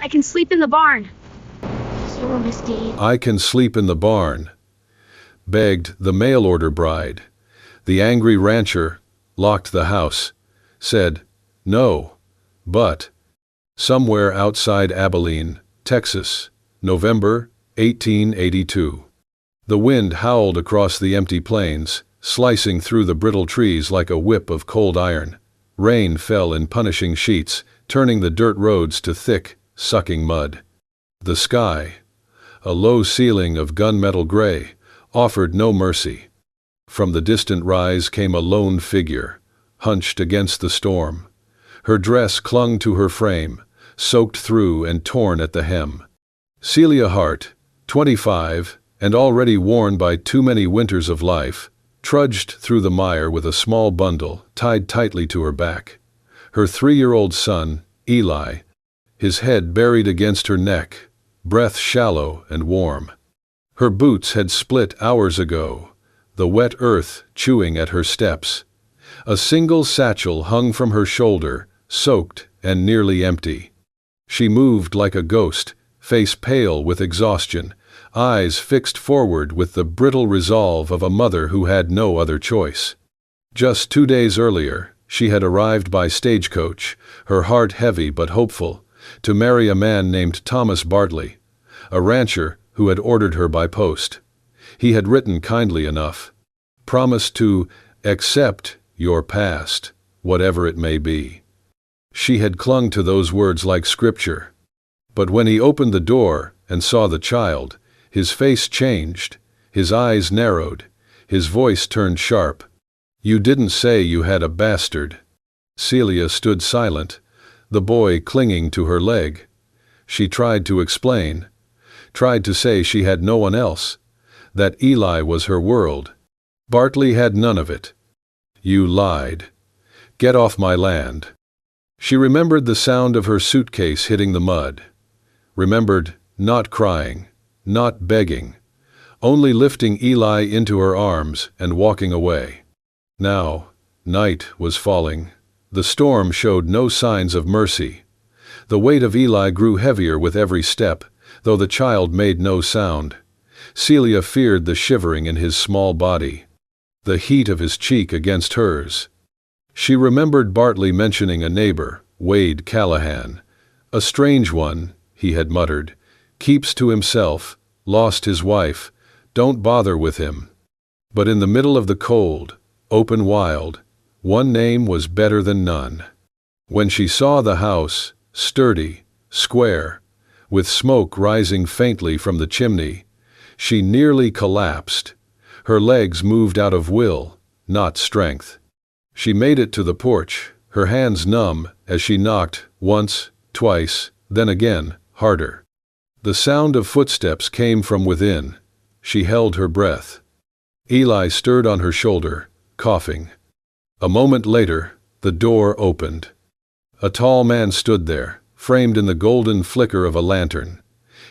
I can sleep in the barn. So, Misty. I can sleep in the barn, begged the mail-order bride. The angry rancher locked the house, said, "No, but," somewhere outside Abilene, Texas, November 1882. The wind howled across the empty plains, slicing through the brittle trees like a whip of cold iron. Rain fell in punishing sheets, turning the dirt roads to thick, sucking mud. The sky, a low ceiling of gunmetal gray, offered no mercy. From the distant rise came a lone figure, hunched against the storm. Her dress clung to her frame, soaked through and torn at the hem. Celia Hart, 25, and already worn by too many winters of life, trudged through the mire with a small bundle tied tightly to her back. Her 3-year-old son, Eli, his head buried against her neck, breath shallow and warm. Her boots had split hours ago, the wet earth chewing at her steps. A single satchel hung from her shoulder, soaked and nearly empty. She moved like a ghost, face pale with exhaustion, eyes fixed forward with the brittle resolve of a mother who had no other choice. Just 2 days earlier, she had arrived by stagecoach, her heart heavy but hopeful, to marry a man named Thomas Bartley, a rancher who had ordered her by post. He had written kindly enough, "Promise to accept your past, whatever it may be." She had clung to those words like scripture. But when he opened the door and saw the child, his face changed, his eyes narrowed, his voice turned sharp. "You didn't say you had a bastard." Celia stood silent, the boy clinging to her leg. She tried to explain, tried to say she had no one else, that Eli was her world. Bartley had none of it. "You lied. Get off my land." She remembered the sound of her suitcase hitting the mud. Remembered not crying, not begging, only lifting Eli into her arms and walking away. Now, night was falling. The storm showed no signs of mercy. The weight of Eli grew heavier with every step, though the child made no sound. Celia feared the shivering in his small body, the heat of his cheek against hers. She remembered Bartley mentioning a neighbor, Wade Callahan. "A strange one," he had muttered, "keeps to himself, lost his wife, don't bother with him." But in the middle of the cold, open wild, one name was better than none. When she saw the house, sturdy, square, with smoke rising faintly from the chimney, she nearly collapsed. Her legs moved out of will, not strength. She made it to the porch, her hands numb as she knocked once, twice, then again, harder. The sound of footsteps came from within. She held her breath. Eli stirred on her shoulder, coughing. A moment later, the door opened. A tall man stood there, framed in the golden flicker of a lantern.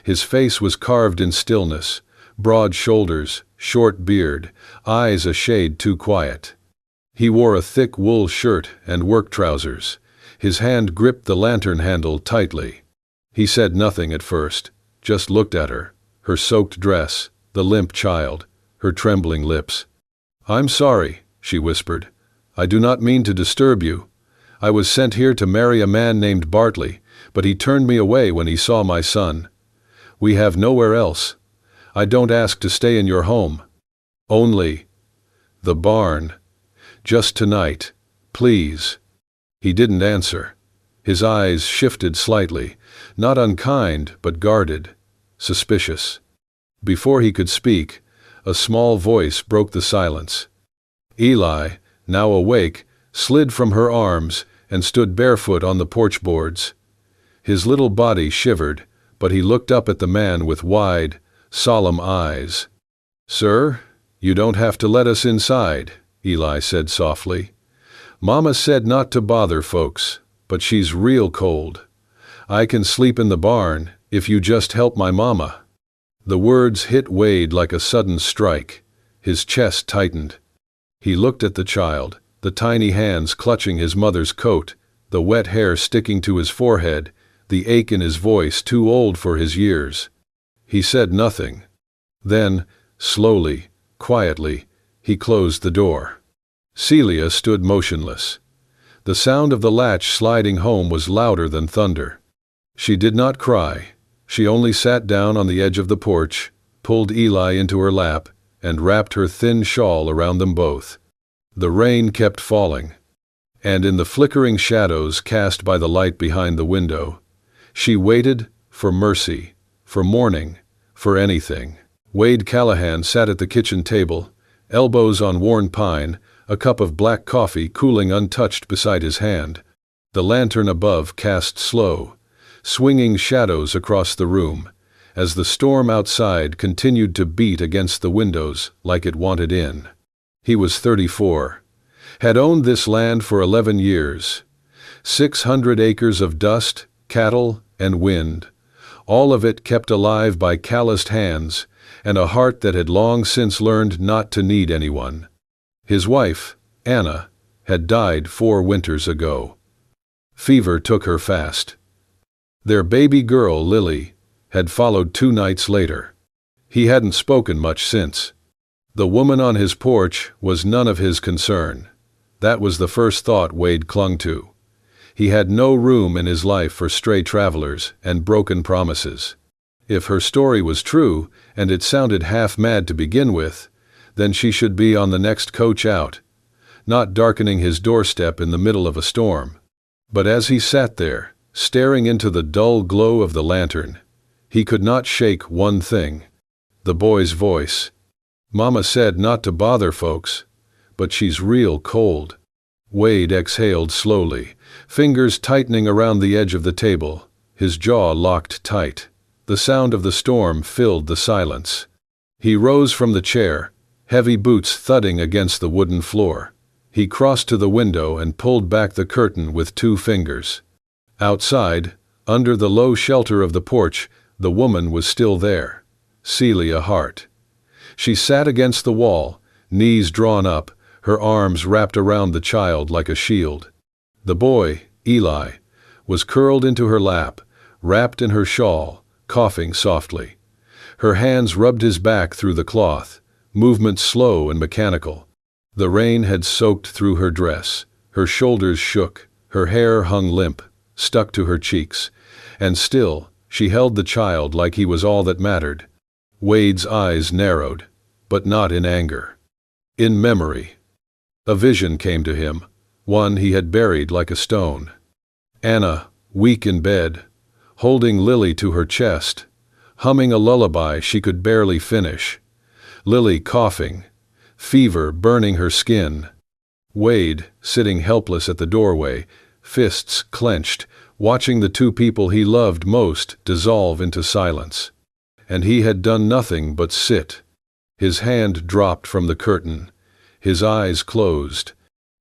His face was carved in stillness, broad shoulders, short beard, eyes a shade too quiet. He wore a thick wool shirt and work trousers. His hand gripped the lantern handle tightly. He said nothing at first, just looked at her, her soaked dress, the limp child, her trembling lips. "I'm sorry," she whispered. "I do not mean to disturb you. I was sent here to marry a man named Bartley, but he turned me away when he saw my son. We have nowhere else. I don't ask to stay in your home. Only the barn. Just tonight, please." He didn't answer. His eyes shifted slightly, not unkind but guarded, suspicious. Before he could speak, a small voice broke the silence. Eli, now awake, slid from her arms and stood barefoot on the porch boards. His little body shivered, but he looked up at the man with wide, solemn eyes. "Sir, you don't have to let us inside," Eli said softly. "Mama said not to bother folks, but she's real cold. I can sleep in the barn if you just help my mama." The words hit Wade like a sudden strike. His chest tightened. He looked at the child, the tiny hands clutching his mother's coat, the wet hair sticking to his forehead, the ache in his voice too old for his years. He said nothing. Then, slowly, quietly, he closed the door. Celia stood motionless. The sound of the latch sliding home was louder than thunder. She did not cry. She only sat down on the edge of the porch, pulled Eli into her lap, and wrapped her thin shawl around them both. The rain kept falling, and in the flickering shadows cast by the light behind the window, she waited for mercy, for morning, for anything. Wade Callahan sat at the kitchen table, elbows on worn pine, a cup of black coffee cooling untouched beside his hand. The lantern above cast slow, swinging shadows across the room, as the storm outside continued to beat against the windows like it wanted in. He was 34, had owned this land for 11 years. 600 acres of dust, cattle, and wind, all of it kept alive by calloused hands and a heart that had long since learned not to need anyone. His wife, Anna, had died 4 winters ago. Fever took her fast. Their baby girl, Lily, had followed 2 nights later. He hadn't spoken much since. The woman on his porch was none of his concern. That was the first thought Wade clung to. He had no room in his life for stray travelers and broken promises. If her story was true, and it sounded half-mad to begin with, then she should be on the next coach out, not darkening his doorstep in the middle of a storm. But as he sat there, staring into the dull glow of the lantern, he could not shake one thing: the boy's voice. "Mama said not to bother folks, but she's real cold." Wade exhaled slowly, fingers tightening around the edge of the table, his jaw locked tight. The sound of the storm filled the silence. He rose from the chair, heavy boots thudding against the wooden floor. He crossed to the window and pulled back the curtain with 2 fingers. Outside, under the low shelter of the porch, the woman was still there, Celia Hart. She sat against the wall, knees drawn up, her arms wrapped around the child like a shield. The boy, Eli, was curled into her lap, wrapped in her shawl, coughing softly. Her hands rubbed his back through the cloth, movements slow and mechanical. The rain had soaked through her dress, her shoulders shook, her hair hung limp, stuck to her cheeks, and still she held the child like he was all that mattered. Wade's eyes narrowed, but not in anger. In memory. A vision came to him, one he had buried like a stone. Anna, weak in bed, holding Lily to her chest, humming a lullaby she could barely finish. Lily coughing, fever burning her skin. Wade, sitting helpless at the doorway, fists clenched, watching the 2 people he loved most dissolve into silence. And he had done nothing but sit. His hand dropped from the curtain, his eyes closed.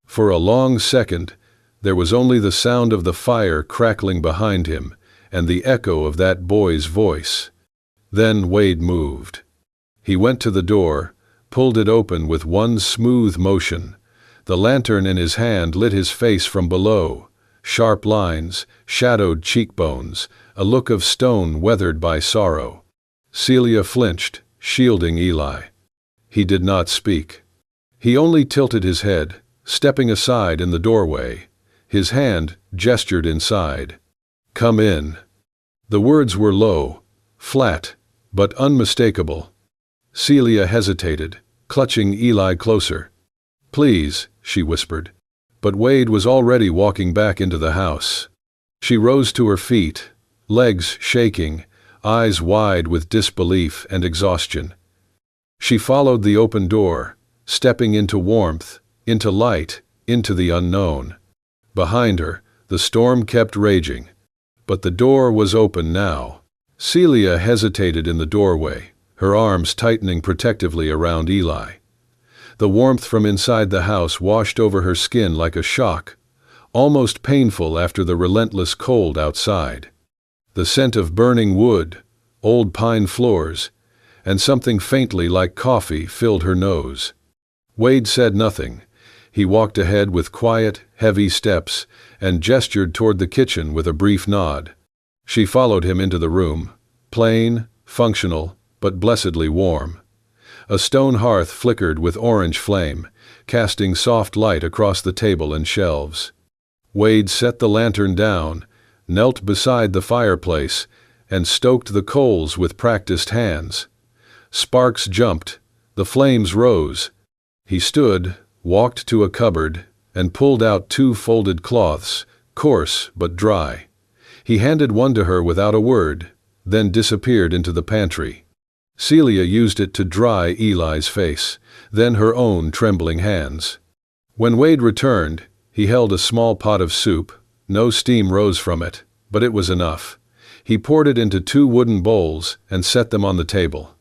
For a long second, there was only the sound of the fire crackling behind him and the echo of that boy's voice. Then Wade moved. He went to the door, pulled it open with one smooth motion. The lantern in his hand lit his face from below. Sharp lines, shadowed cheekbones, a look of stone weathered by sorrow. Celia flinched, shielding Eli. He did not speak. He only tilted his head, stepping aside in the doorway. His hand gestured inside. "Come in." The words were low, flat, but unmistakable. Celia hesitated, clutching Eli closer. "Please," she whispered. But Wade was already walking back into the house. She rose to her feet, legs shaking, eyes wide with disbelief and exhaustion. She followed the open door, stepping into warmth, into light, into the unknown. Behind her, the storm kept raging, but the door was open now. Celia hesitated in the doorway, her arms tightening protectively around Eli. The warmth from inside the house washed over her skin like a shock, almost painful after the relentless cold outside. The scent of burning wood, old pine floors, and something faintly like coffee filled her nose. Wade said nothing. He walked ahead with quiet, heavy steps and gestured toward the kitchen with a brief nod. She followed him into the room, plain, functional, but blessedly warm. A stone hearth flickered with orange flame, casting soft light across the table and shelves. Wade set the lantern down, knelt beside the fireplace, and stoked the coals with practiced hands. Sparks jumped, the flames rose. He stood, walked to a cupboard, and pulled out 2 folded cloths, coarse but dry. He handed one to her without a word, then disappeared into the pantry. Celia used it to dry Eli's face, then her own trembling hands. When Wade returned, he held a small pot of soup. No steam rose from it, but it was enough. He poured it into 2 wooden bowls and set them on the table.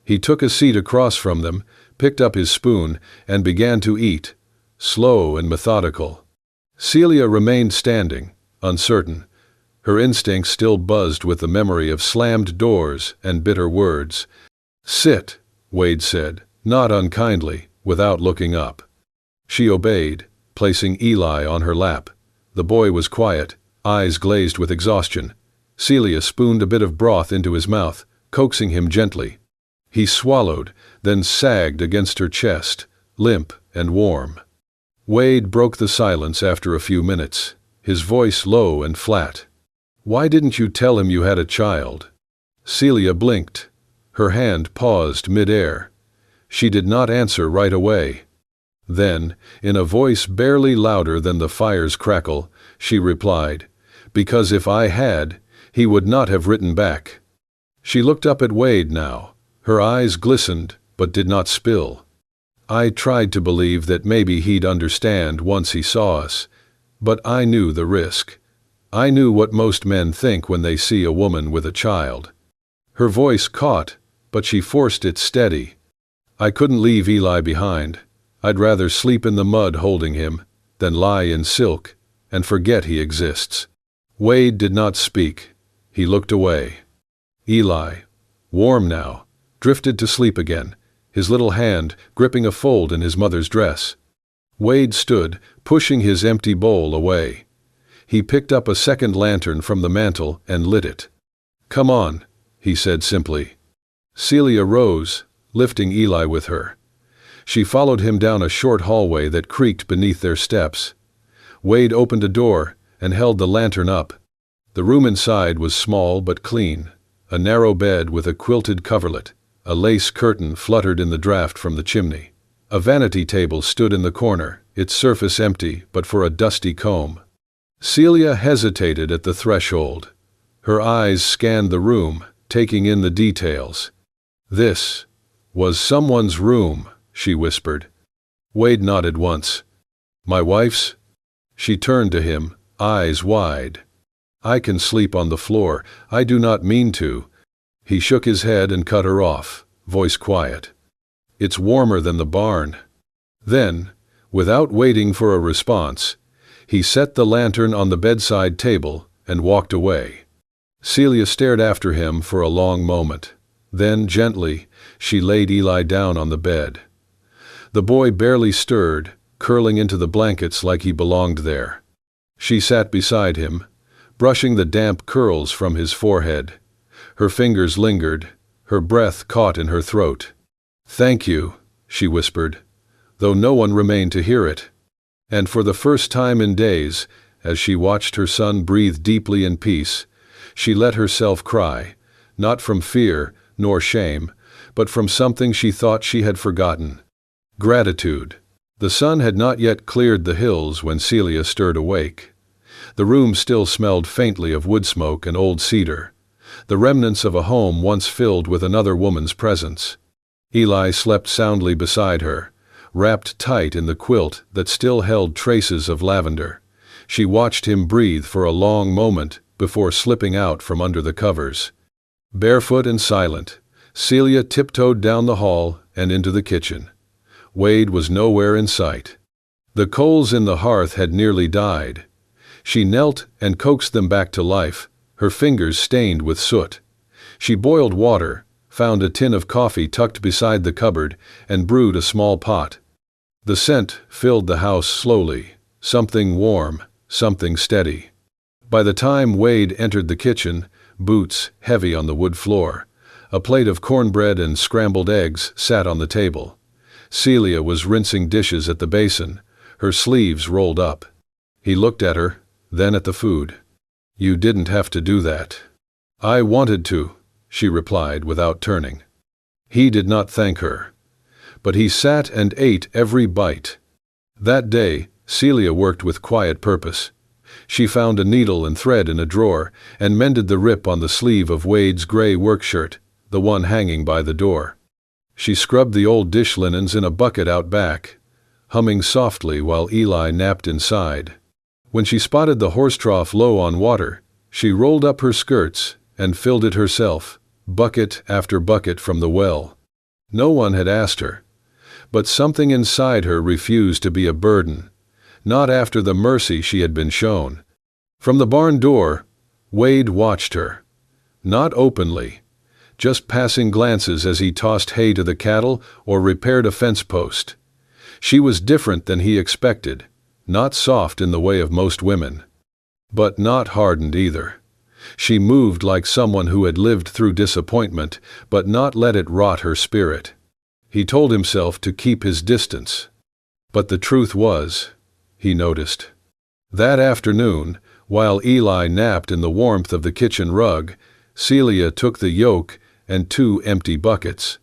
He took a seat across from them, picked up his spoon, and began to eat, slow and methodical. Celia remained standing, uncertain. Her instincts still buzzed with the memory of slammed doors and bitter words. "Sit," Wade said, not unkindly, without looking up. She obeyed, placing Eli on her lap. The boy was quiet, eyes glazed with exhaustion. Celia spooned a bit of broth into his mouth, coaxing him gently. He swallowed, then sagged against her chest, limp and warm. Wade broke the silence after a few minutes, his voice low and flat. "Why didn't you tell him you had a child?" Celia blinked. Her hand paused mid-air. She did not answer right away. Then, in a voice barely louder than the fire's crackle, she replied, "Because if I had, he would not have written back." She looked up at Wade now. Her eyes glistened, but did not spill. "I tried to believe that maybe he'd understand once he saw us, but I knew the risk. I knew what most men think when they see a woman with a child." Her voice caught, but she forced it steady. "I couldn't leave Eli behind. I'd rather sleep in the mud holding him than lie in silk and forget he exists." Wade did not speak. He looked away. Eli, warm now, drifted to sleep again, his little hand gripping a fold in his mother's dress. Wade stood, pushing his empty bowl away. He picked up a second lantern from the mantel and lit it. "Come on," he said simply. Celia rose, lifting Eli with her. She followed him down a short hallway that creaked beneath their steps. Wade opened a door and held the lantern up. The room inside was small but clean. A narrow bed with a quilted coverlet. A lace curtain fluttered in the draft from the chimney. A vanity table stood in the corner, its surface empty but for a dusty comb. Celia hesitated at the threshold. Her eyes scanned the room, taking in the details. "This was someone's room," she whispered. Wade nodded once. "My wife's?" She turned to him, eyes wide. "I can sleep on the floor. I do not mean to." He shook his head and cut her off, voice quiet. "It's warmer than the barn." Then, without waiting for a response, he set the lantern on the bedside table and walked away. Celia stared after him for a long moment. Then, gently, she laid Eli down on the bed. The boy barely stirred, curling into the blankets like he belonged there. She sat beside him, brushing the damp curls from his forehead. Her fingers lingered, her breath caught in her throat. "Thank you," she whispered, though no one remained to hear it. And for the first time in days, as she watched her son breathe deeply in peace, she let herself cry, not from fear nor shame, but from something she thought she had forgotten. Gratitude. The sun had not yet cleared the hills when Celia stirred awake. The room still smelled faintly of wood smoke and old cedar, the remnants of a home once filled with another woman's presence. Eli slept soundly beside her, wrapped tight in the quilt that still held traces of lavender. She watched him breathe for a long moment before slipping out from under the covers. Barefoot and silent, Celia tiptoed down the hall and into the kitchen. Wade was nowhere in sight. The coals in the hearth had nearly died. She knelt and coaxed them back to life, her fingers stained with soot. She boiled water, found a tin of coffee tucked beside the cupboard, and brewed a small pot. The scent filled the house slowly, something warm, something steady. By the time Wade entered the kitchen, boots heavy on the wood floor, a plate of cornbread and scrambled eggs sat on the table. Celia was rinsing dishes at the basin, her sleeves rolled up. He looked at her, then at the food. "You didn't have to do that." "I wanted to," she replied without turning. He did not thank her, but he sat and ate every bite. That day, Celia worked with quiet purpose. She found a needle and thread in a drawer and mended the rip on the sleeve of Wade's gray work shirt, the one hanging by the door. She scrubbed the old dish linens in a bucket out back, humming softly while Eli napped inside. When she spotted the horse trough low on water, she rolled up her skirts and filled it herself, bucket after bucket from the well. No one had asked her, but something inside her refused to be a burden, not after the mercy she had been shown. From the barn door, Wade watched her. Not openly, just passing glances as he tossed hay to the cattle or repaired a fence post. She was different than he expected, not soft in the way of most women, but not hardened either. She moved like someone who had lived through disappointment, but not let it rot her spirit. He told himself to keep his distance. But the truth was, he noticed. That afternoon, while Eli napped in the warmth of the kitchen rug, Celia took the yoke and 2 empty buckets.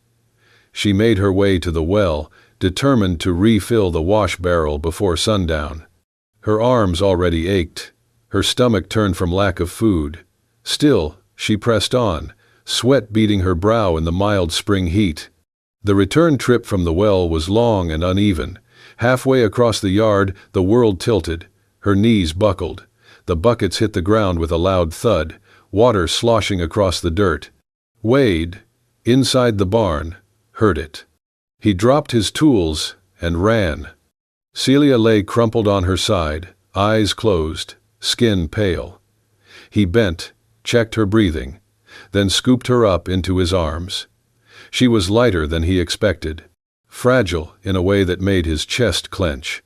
She made her way to the well, determined to refill the wash barrel before sundown. Her arms already ached, her stomach turned from lack of food. Still, she pressed on, sweat beading her brow in the mild spring heat. The return trip from the well was long and uneven. Halfway across the yard, the world tilted, her knees buckled. The buckets hit the ground with a loud thud, water sloshing across the dirt. Wade, inside the barn, heard it. He dropped his tools and ran. Celia lay crumpled on her side, eyes closed, skin pale. He bent, checked her breathing, then scooped her up into his arms. She was lighter than he expected, fragile in a way that made his chest clench.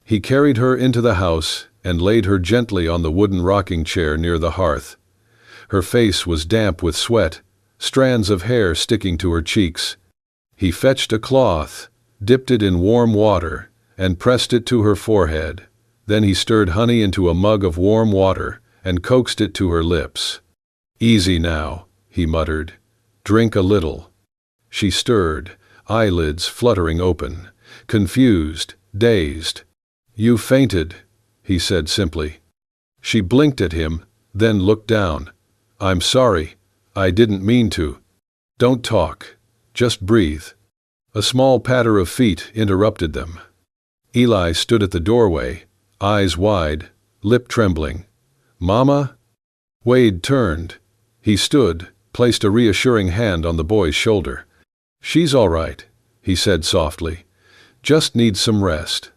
He carried her into the house and laid her gently on the wooden rocking chair near the hearth. Her face was damp with sweat, strands of hair sticking to her cheeks. He fetched a cloth, dipped it in warm water, and pressed it to her forehead. Then he stirred honey into a mug of warm water and coaxed it to her lips. "Easy now," he muttered. "Drink a little." She stirred, eyelids fluttering open, confused, dazed. "You fainted," he said simply. She blinked at him, then looked down. "I'm sorry. I didn't mean to." "Don't talk. Just breathe." A small patter of feet interrupted them. Eli stood at the doorway, eyes wide, lip trembling. "Mama?" Wade turned. He stood, placed a reassuring hand on the boy's shoulder. "She's all right," he said softly. "Just needs some rest."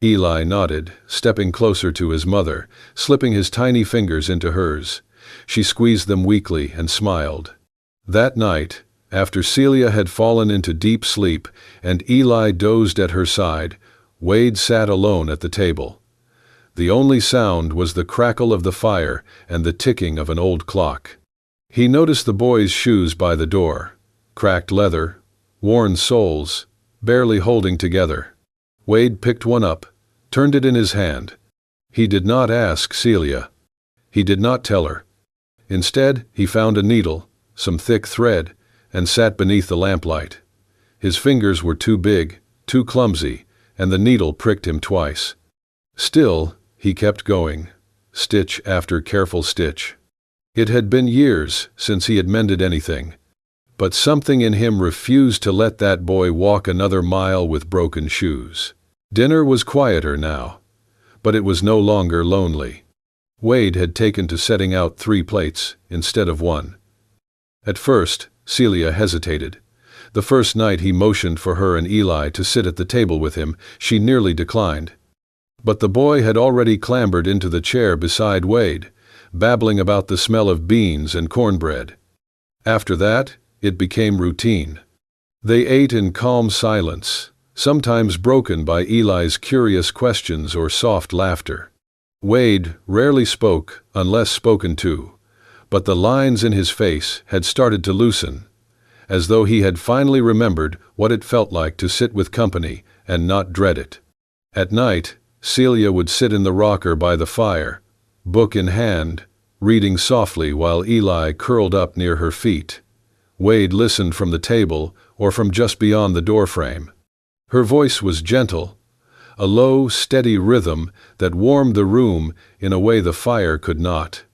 Eli nodded, stepping closer to his mother, slipping his tiny fingers into hers. She squeezed them weakly and smiled. That night, after Celia had fallen into deep sleep and Eli dozed at her side, Wade sat alone at the table. The only sound was the crackle of the fire and the ticking of an old clock. He noticed the boy's shoes by the door, cracked leather, worn soles, barely holding together. Wade picked one up, turned it in his hand. He did not ask Celia. He did not tell her. Instead, he found a needle, some thick thread, and sat beneath the lamplight. His fingers were too big, too clumsy, and the needle pricked him twice. Still, he kept going, stitch after careful stitch. It had been years since he had mended anything, but something in him refused to let that boy walk another mile with broken shoes. Dinner was quieter now, but it was no longer lonely. Wade had taken to setting out 3 plates instead of 1. At first, Celia hesitated. The first night he motioned for her and Eli to sit at the table with him, she nearly declined. But the boy had already clambered into the chair beside Wade, babbling about the smell of beans and cornbread. After that, it became routine. They ate in calm silence, sometimes broken by Eli's curious questions or soft laughter. Wade rarely spoke unless spoken to, but the lines in his face had started to loosen, as though he had finally remembered what it felt like to sit with company and not dread it. At night, Celia would sit in the rocker by the fire, book in hand, reading softly while Eli curled up near her feet. Wade listened from the table or from just beyond the doorframe. Her voice was gentle, a low, steady rhythm that warmed the room in a way the fire could not.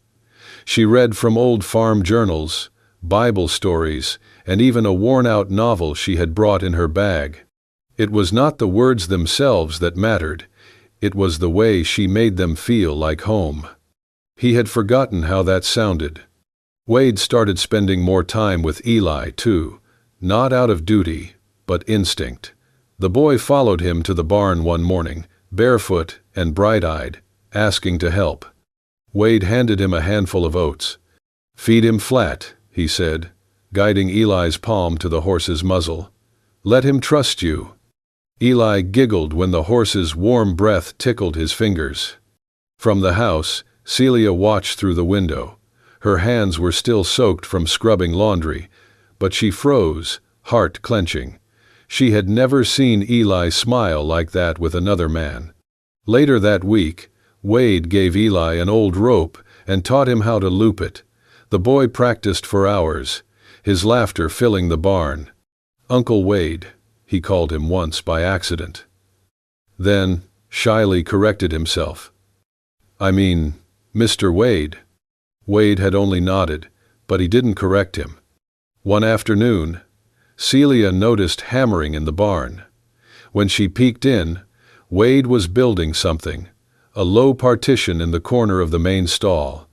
She read from old farm journals, Bible stories, and even a worn-out novel she had brought in her bag. It was not the words themselves that mattered, it was the way she made them feel like home. He had forgotten how that sounded. Wade started spending more time with Eli, too, not out of duty, but instinct. The boy followed him to the barn one morning, barefoot and bright-eyed, asking to help. Wade handed him a handful of oats. "Feed him flat," he said, guiding Eli's palm to the horse's muzzle. "Let him trust you." Eli giggled when the horse's warm breath tickled his fingers. From the house, Celia watched through the window. Her hands were still soaked from scrubbing laundry, but she froze, heart clenching. She had never seen Eli smile like that with another man. Later that week, Wade gave Eli an old rope and taught him how to loop it. The boy practiced for hours, his laughter filling the barn. "Uncle Wade," he called him once by accident. Then, shyly corrected himself. "I mean, Mr. Wade." Wade had only nodded, but he didn't correct him. One afternoon, Celia noticed hammering in the barn. When she peeked in, Wade was building something, a low partition in the corner of the main stall.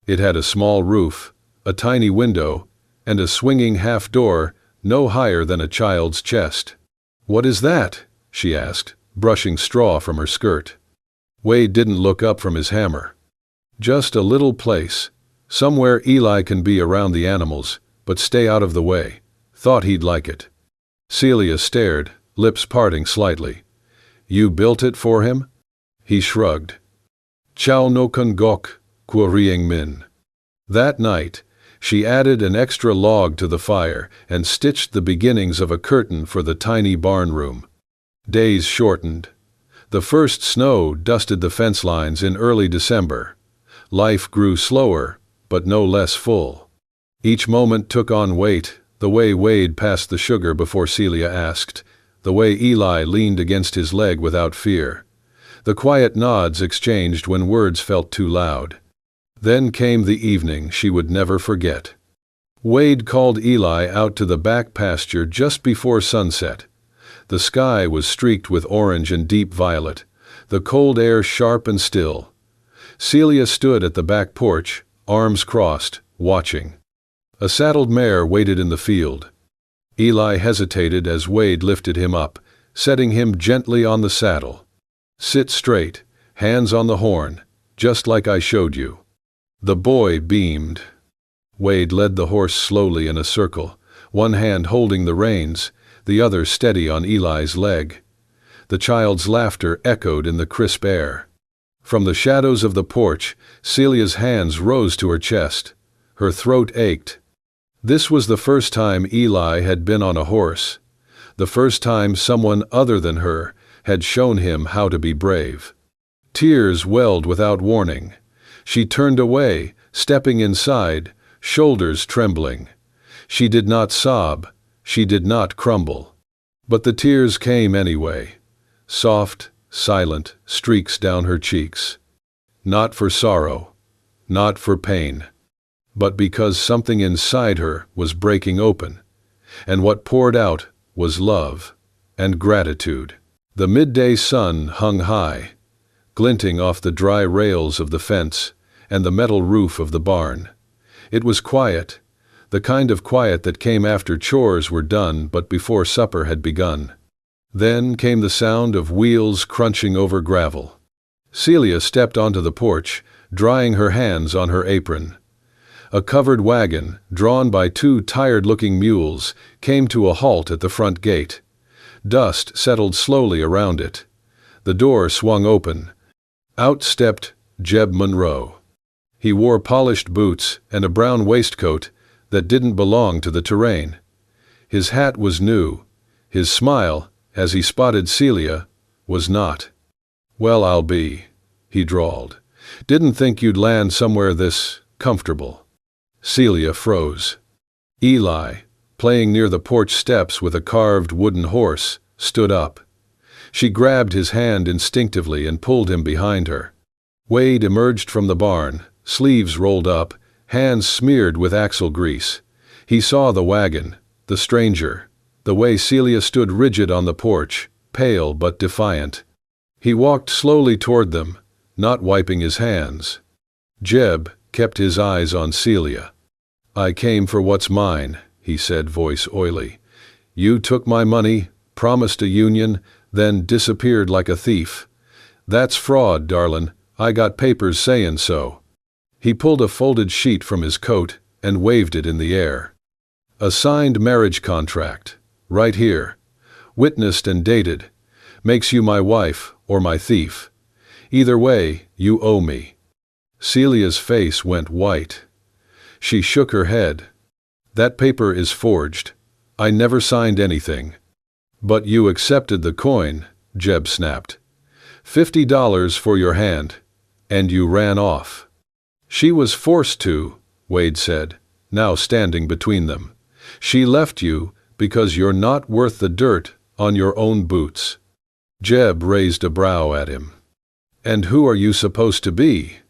It had a small roof, a tiny window, and a swinging half-door no higher than a child's chest. "What is that?" she asked, brushing straw from her skirt. Wade didn't look up from his hammer. "Just a little place, somewhere Eli can be around the animals, but stay out of the way. Thought he'd like it." Celia stared, lips parting slightly. "You built it for him?" He shrugged. "Chow no kun gok, kuorieng min." That night, she added an extra log to the fire and stitched the beginnings of a curtain for the tiny barn room. Days shortened. The first snow dusted the fence lines in early December. Life grew slower, but no less full. Each moment took on weight, the way Wade passed the sugar before Celia asked, the way Eli leaned against his leg without fear, the quiet nods exchanged when words felt too loud. Then came the evening she would never forget. Wade called Eli out to the back pasture just before sunset. The sky was streaked with orange and deep violet, the cold air sharp and still. Celia stood at the back porch, arms crossed, watching. A saddled mare waited in the field. Eli hesitated as Wade lifted him up, setting him gently on the saddle. "Sit straight, hands on the horn, just like I showed you." The boy beamed. Wade led the horse slowly in a circle, one hand holding the reins, the other steady on Eli's leg. The child's laughter echoed in the crisp air. From the shadows of the porch, Celia's hands rose to her chest. Her throat ached. This was the first time Eli had been on a horse, the first time someone other than her had shown him how to be brave. Tears welled without warning. She turned away, stepping inside, shoulders trembling. She did not sob, she did not crumble. But the tears came anyway, soft, silent streaks down her cheeks. Not for sorrow, not for pain, but because something inside her was breaking open, and what poured out was love and gratitude. The midday sun hung high, glinting off the dry rails of the fence and the metal roof of the barn. It was quiet, the kind of quiet that came after chores were done but before supper had begun. Then came the sound of wheels crunching over gravel. Celia stepped onto the porch, drying her hands on her apron. A covered wagon, drawn by two tired-looking mules, came to a halt at the front gate. Dust settled slowly around it. The door swung open. Out stepped Jeb Monroe. He wore polished boots and a brown waistcoat that didn't belong to the terrain. His hat was new. His smile, as he spotted Celia, was not. "Well, I'll be," he drawled. "Didn't think you'd land somewhere this comfortable." Celia froze. Eli, playing near the porch steps with a carved wooden horse, stood up. She grabbed his hand instinctively and pulled him behind her. Wade emerged from the barn, sleeves rolled up, hands smeared with axle grease. He saw the wagon, the stranger, the way Celia stood rigid on the porch, pale but defiant. He walked slowly toward them, not wiping his hands. Jeb kept his eyes on Celia. "I came for what's mine," he said, voice oily. "You took my money, promised a union, then disappeared like a thief. That's fraud, darlin'. I got papers sayin' so." He pulled a folded sheet from his coat and waved it in the air. "A signed marriage contract, right here. Witnessed and dated. Makes you my wife or my thief. Either way, you owe me." Celia's face went white. She shook her head. "That paper is forged. I never signed anything." "But you accepted the coin," Jeb snapped. $50 for your hand. And you ran off." "She was forced to," Wade said, now standing between them. "She left you because you're not worth the dirt on your own boots." Jeb raised a brow at him. "And who are you supposed to be?"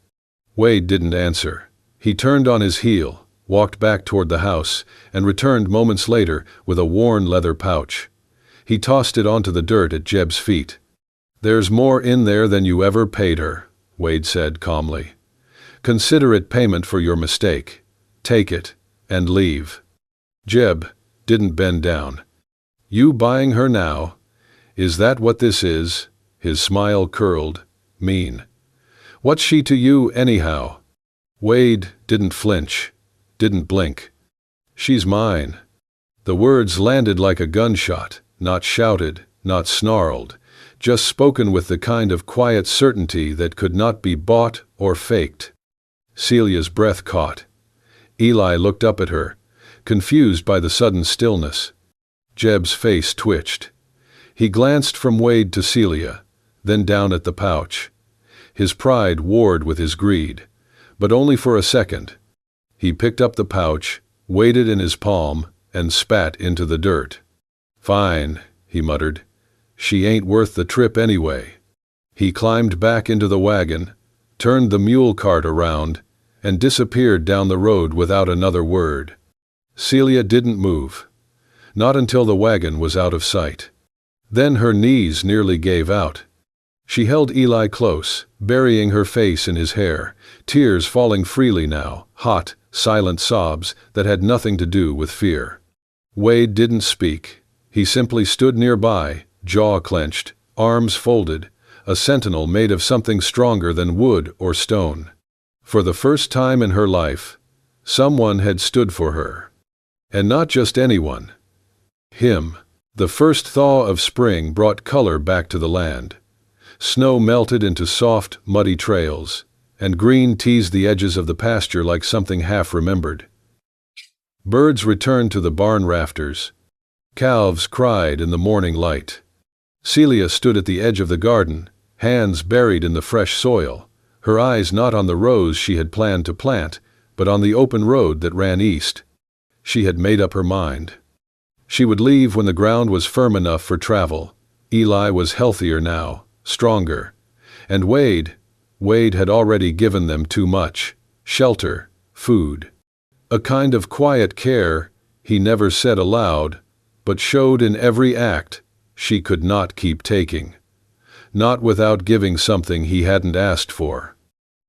Wade didn't answer. He turned on his heel, walked back toward the house, and returned moments later with a worn leather pouch. He tossed it onto the dirt at Jeb's feet. "There's more in there than you ever paid her," Wade said calmly. "Consider it payment for your mistake. Take it and leave." Jeb didn't bend down. "You buying her now? Is that what this is?" His smile curled, mean. "What's she to you anyhow?" Wade didn't flinch, didn't blink. "She's mine." The words landed like a gunshot, not shouted, not snarled, just spoken with the kind of quiet certainty that could not be bought or faked. Celia's breath caught. Eli looked up at her, confused by the sudden stillness. Jeb's face twitched. He glanced from Wade to Celia, then down at the pouch. His pride warred with his greed, but only for a second. He picked up the pouch, weighed it in his palm, and spat into the dirt. "Fine," he muttered. "She ain't worth the trip anyway." He climbed back into the wagon, turned the mule cart around, and disappeared down the road without another word. Celia didn't move. Not until the wagon was out of sight. Then her knees nearly gave out. She held Eli close, burying her face in his hair, tears falling freely now, hot, silent sobs that had nothing to do with fear. Wade didn't speak. He simply stood nearby, jaw clenched, arms folded, a sentinel made of something stronger than wood or stone. For the first time in her life, someone had stood for her. And not just anyone. Him. The first thaw of spring brought color back to the land. Snow melted into soft, muddy trails, and green teased the edges of the pasture like something half-remembered. Birds returned to the barn rafters. Calves cried in the morning light. Celia stood at the edge of the garden, hands buried in the fresh soil, her eyes not on the rows she had planned to plant, but on the open road that ran east. She had made up her mind. She would leave when the ground was firm enough for travel. Eli was healthier now, stronger. And Wade had already given them too much: shelter, food. A kind of quiet care he never said aloud, but showed in every act she could not keep taking. Not without giving something he hadn't asked for.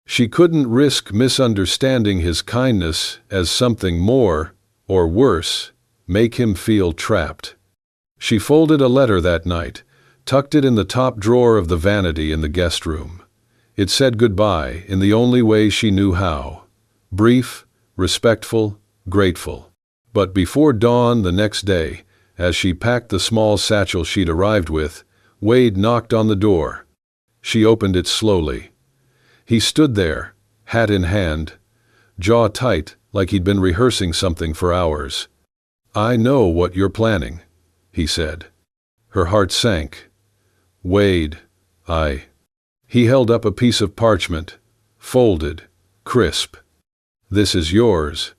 She couldn't risk misunderstanding his kindness as something more, or worse, make him feel trapped. She folded a letter that night, tucked it in the top drawer of the vanity in the guest room. It said goodbye in the only way she knew how. Brief, respectful, grateful. But before dawn the next day, as she packed the small satchel she'd arrived with, Wade knocked on the door. She opened it slowly. He stood there, hat in hand, jaw tight like he'd been rehearsing something for hours. "I know what you're planning," he said. Her heart sank. "Wade, He held up a piece of parchment, folded, crisp. "This is yours."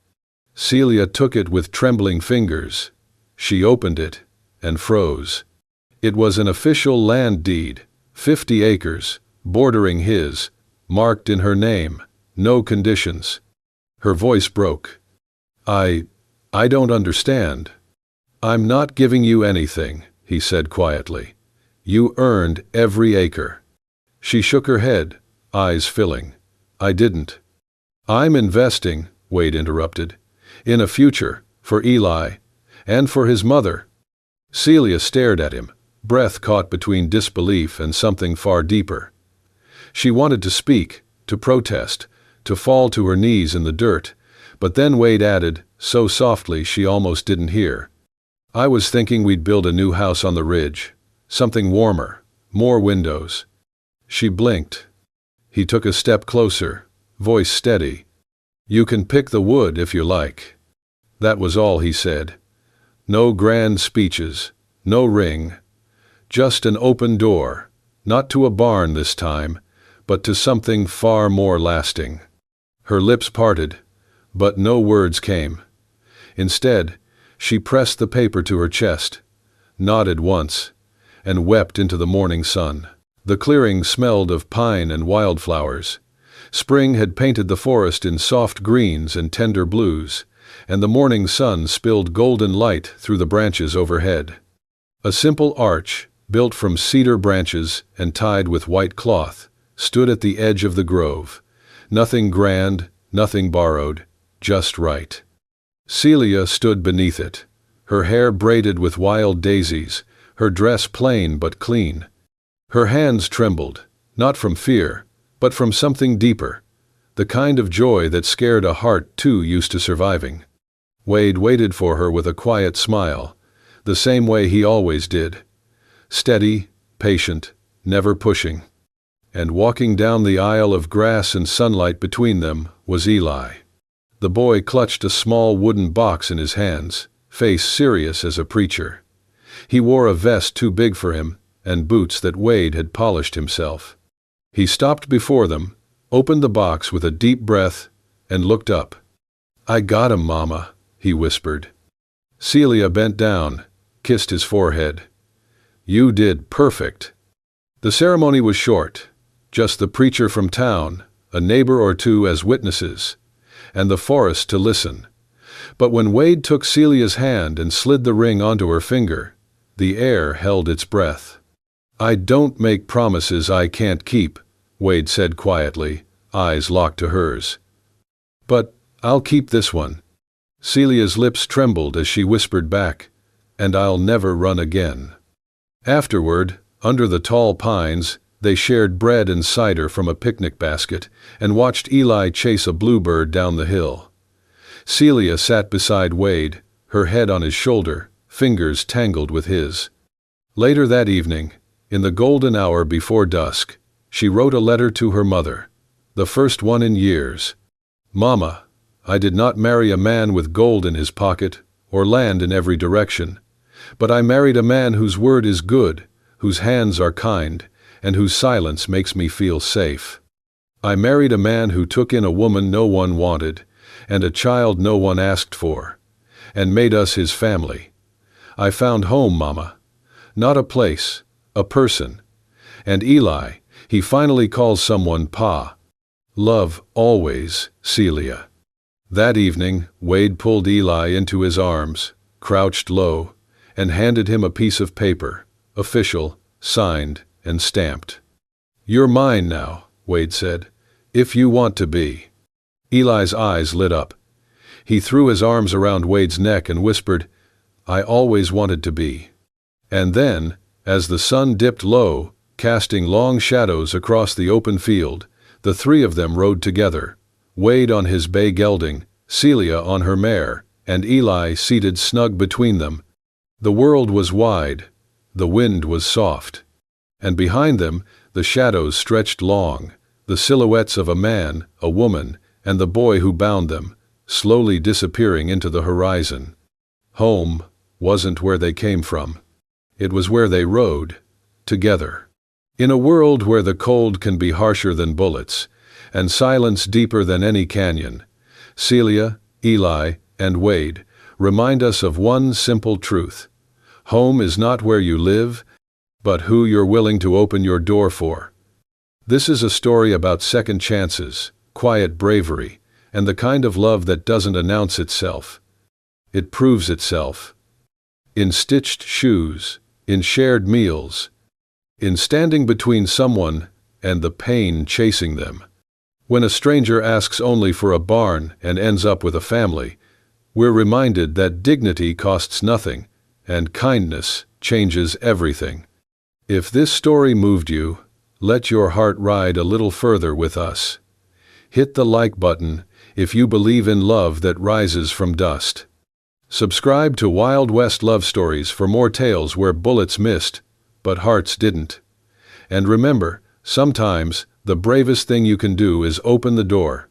Celia took it with trembling fingers. She opened it and froze. It was an official land deed, 50 acres, bordering his, marked in her name, no conditions. Her voice broke. I don't understand." "I'm not giving you anything," he said quietly. "You earned every acre." She shook her head, eyes filling. "I didn't." "I'm investing," Wade interrupted, "in a future, for Eli, and for his mother." Celia stared at him, breath caught between disbelief and something far deeper. She wanted to speak, to protest, to fall to her knees in the dirt, but then Wade added, so softly she almost didn't hear, "I was thinking we'd build a new house on the ridge, something warmer, more windows." She blinked. He took a step closer, voice steady. "You can pick the wood if you like." That was all he said. No grand speeches, no ring, just an open door, not to a barn this time, but to something far more lasting. Her lips parted, but no words came. Instead, she pressed the paper to her chest, nodded once, and wept into the morning sun. The clearing smelled of pine and wildflowers. Spring had painted the forest in soft greens and tender blues, and the morning sun spilled golden light through the branches overhead. A simple arch, built from cedar branches and tied with white cloth, stood at the edge of the grove. Nothing grand, nothing borrowed, just right. Celia stood beneath it, her hair braided with wild daisies, her dress plain but clean. Her hands trembled, not from fear, but from something deeper, the kind of joy that scared a heart too used to surviving. Wade waited for her with a quiet smile, the same way he always did. Steady, patient, never pushing. And walking down the aisle of grass and sunlight between them was Eli. The boy clutched a small wooden box in his hands, face serious as a preacher. He wore a vest too big for him, and boots that Wade had polished himself. He stopped before them, opened the box with a deep breath, and looked up. "I got him, Mama," he whispered. Celia bent down, kissed his forehead. "You did perfect." The ceremony was short, just the preacher from town, a neighbor or two as witnesses, and the forest to listen. But when Wade took Celia's hand and slid the ring onto her finger, the air held its breath. "I don't make promises I can't keep," Wade said quietly, eyes locked to hers. "But I'll keep this one." Celia's lips trembled as she whispered back, "And I'll never run again." Afterward, under the tall pines, they shared bread and cider from a picnic basket and watched Eli chase a bluebird down the hill. Celia sat beside Wade, her head on his shoulder, fingers tangled with his. Later that evening, in the golden hour before dusk, she wrote a letter to her mother, the first one in years. "Mama, I did not marry a man with gold in his pocket or land in every direction, but I married a man whose word is good, whose hands are kind, and whose silence makes me feel safe. I married a man who took in a woman no one wanted, and a child no one asked for, and made us his family. I found home, Mama. Not a place, a person. And Eli, he finally calls someone Pa. Love always, Celia." That evening, Wade pulled Eli into his arms, crouched low, and handed him a piece of paper, official, signed, and stamped. "You're mine now," Wade said, "if you want to be." Eli's eyes lit up. He threw his arms around Wade's neck and whispered, "I always wanted to be." And then, as the sun dipped low, casting long shadows across the open field, the three of them rode together, Wade on his bay gelding, Celia on her mare, and Eli seated snug between them. The world was wide, the wind was soft, and behind them the shadows stretched long, the silhouettes of a man, a woman, and the boy who bound them, slowly disappearing into the horizon. Home wasn't where they came from. It was where they rode, together. In a world where the cold can be harsher than bullets, and silence deeper than any canyon, Celia, Eli, and Wade remind us of one simple truth. Home is not where you live, but who you're willing to open your door for. This is a story about second chances, quiet bravery, and the kind of love that doesn't announce itself. It proves itself. In stitched shoes, in shared meals, in standing between someone and the pain chasing them. When a stranger asks only for a barn and ends up with a family, we're reminded that dignity costs nothing, and kindness changes everything. If this story moved you, let your heart ride a little further with us. Hit the like button if you believe in love that rises from dust. Subscribe to Wild West Love Stories for more tales where bullets missed, but hearts didn't. And remember, sometimes the bravest thing you can do is open the door,